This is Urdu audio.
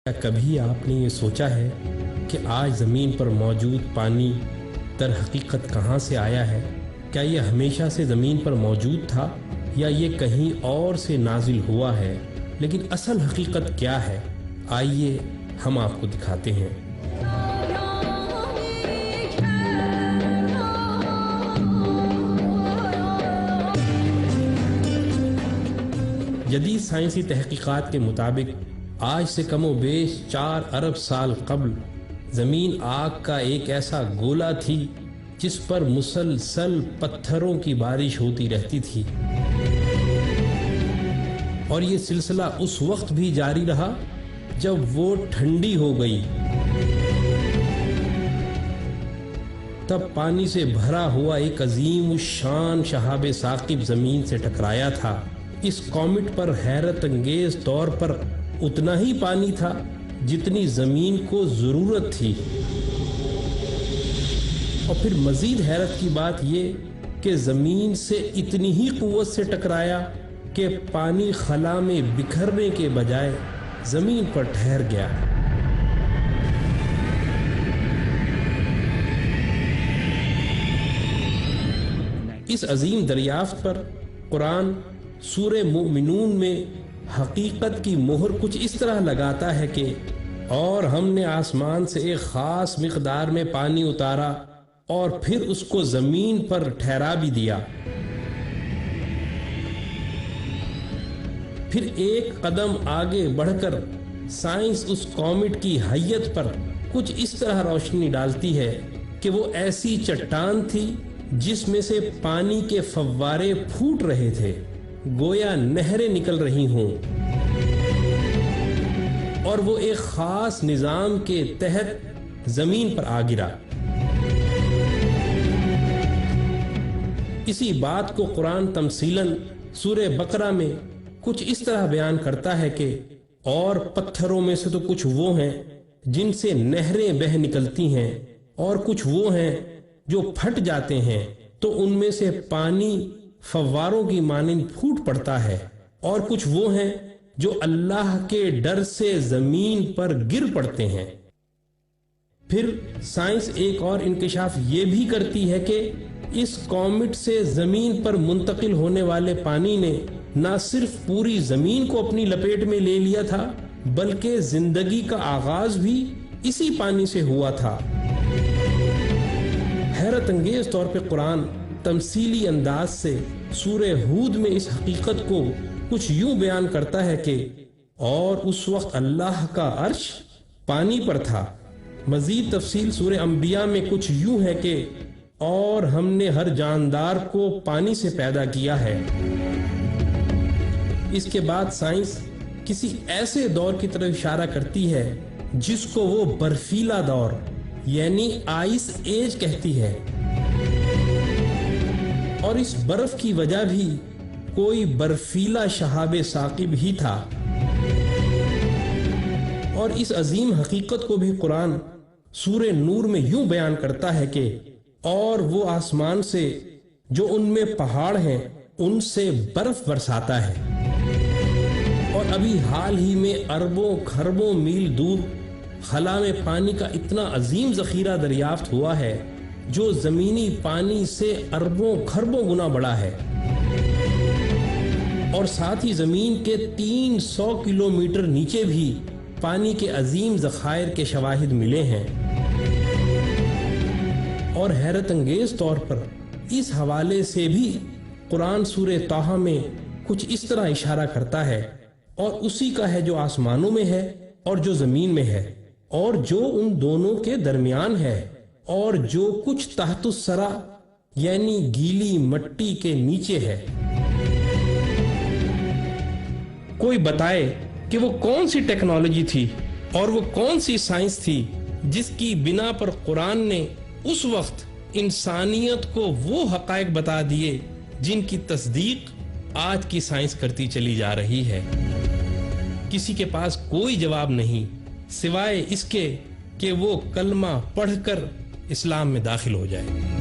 کیا کبھی آپ نے یہ سوچا ہے کہ آج زمین پر موجود پانی در حقیقت کہاں سے آیا ہے؟ کیا یہ ہمیشہ سے زمین پر موجود تھا یا یہ کہیں اور سے نازل ہوا ہے؟ لیکن اصل حقیقت کیا ہے؟ آئیے ہم آپ کو دکھاتے ہیں۔ جدید سائنسی تحقیقات کے مطابق آج سے کم و بیش 4 ارب سال قبل زمین آگ کا ایک ایسا گولا تھی جس پر مسلسل پتھروں کی بارش ہوتی رہتی تھی، اور یہ سلسلہ اس وقت بھی جاری رہا جب وہ ٹھنڈی ہو گئی۔ تب پانی سے بھرا ہوا ایک عظیم الشان شہاب ثاقب زمین سے ٹکرایا تھا۔ اس کومٹ پر حیرت انگیز طور پر اتنا ہی پانی تھا جتنی زمین کو ضرورت تھی، اور پھر مزید حیرت کی بات یہ کہ زمین سے اتنی ہی قوت سے ٹکرایا کہ پانی خلا میں بکھرنے کے بجائے زمین پر ٹھہر گیا۔ اس عظیم دریافت پر قرآن سورہ مومنون میں حقیقت کی مہر کچھ اس طرح لگاتا ہے کہ اور ہم نے آسمان سے ایک خاص مقدار میں پانی اتارا اور پھر اس کو زمین پر ٹھہرا بھی دیا۔ پھر ایک قدم آگے بڑھ کر سائنس اس کومٹ کی حیت پر کچھ اس طرح روشنی ڈالتی ہے کہ وہ ایسی چٹان تھی جس میں سے پانی کے فوارے پھوٹ رہے تھے، گویا نہریں نکل رہی ہوں، اور وہ ایک خاص نظام کے تحت زمین پر آ گرا۔ اسی بات کو قرآن تمثیلاً سورہ بقرہ میں کچھ اس طرح بیان کرتا ہے کہ اور پتھروں میں سے تو کچھ وہ ہیں جن سے نہریں بہہ نکلتی ہیں، اور کچھ وہ ہیں جو پھٹ جاتے ہیں تو ان میں سے پانی فواروں کی مانند پھوٹ پڑتا ہے، اور کچھ وہ ہیں جو اللہ کے ڈر سے زمین پر گر پڑتے ہیں۔ پھر سائنس ایک اور انکشاف یہ بھی کرتی ہے کہ اس کومٹ سے زمین پر منتقل ہونے والے پانی نے نہ صرف پوری زمین کو اپنی لپیٹ میں لے لیا تھا بلکہ زندگی کا آغاز بھی اسی پانی سے ہوا تھا۔ حیرت انگیز طور پہ قرآن تمثیلی انداز سے سورہ ہود میں اس حقیقت کو کچھ یوں بیان کرتا ہے کہ اور اس وقت اللہ کا عرش پانی پر تھا۔ مزید تفصیل سورہ انبیاء میں کچھ یوں ہے کہ اور ہم نے ہر جاندار کو پانی سے پیدا کیا ہے۔ اس کے بعد سائنس کسی ایسے دور کی طرف اشارہ کرتی ہے جس کو وہ برفیلا دور یعنی آئس ایج کہتی ہے، اور اس برف کی وجہ بھی کوئی برفیلا شہاب ثاقب ہی تھا۔ اور اس عظیم حقیقت کو بھی قرآن سورہ نور میں یوں بیان کرتا ہے کہ اور وہ آسمان سے جو ان میں پہاڑ ہیں ان سے برف برساتا ہے، اور ابھی حال ہی میں اربوں کھربوں میل دور خلا میں پانی کا اتنا عظیم ذخیرہ دریافت ہوا ہے جو زمینی پانی سے اربوں کھربوں گنا بڑا ہے، اور ساتھ ہی زمین کے 300 کلومیٹر نیچے بھی پانی کے عظیم ذخائر کے شواہد ملے ہیں۔ اور حیرت انگیز طور پر اس حوالے سے بھی قرآن سورہ طٰہٰ میں کچھ اس طرح اشارہ کرتا ہے، اور اسی کا ہے جو آسمانوں میں ہے اور جو زمین میں ہے اور جو ان دونوں کے درمیان ہے اور جو کچھ تحت الثری یعنی گیلی مٹی کے نیچے ہے۔ کوئی بتائے کہ وہ کون سی ٹیکنالوجی تھی اور وہ کون سی سائنس تھی جس کی بنا پر قرآن نے اس وقت انسانیت کو وہ حقائق بتا دیے جن کی تصدیق آج کی سائنس کرتی چلی جا رہی ہے۔ کسی کے پاس کوئی جواب نہیں سوائے اس کے کہ وہ کلمہ پڑھ کر اسلام میں داخل ہو جائے۔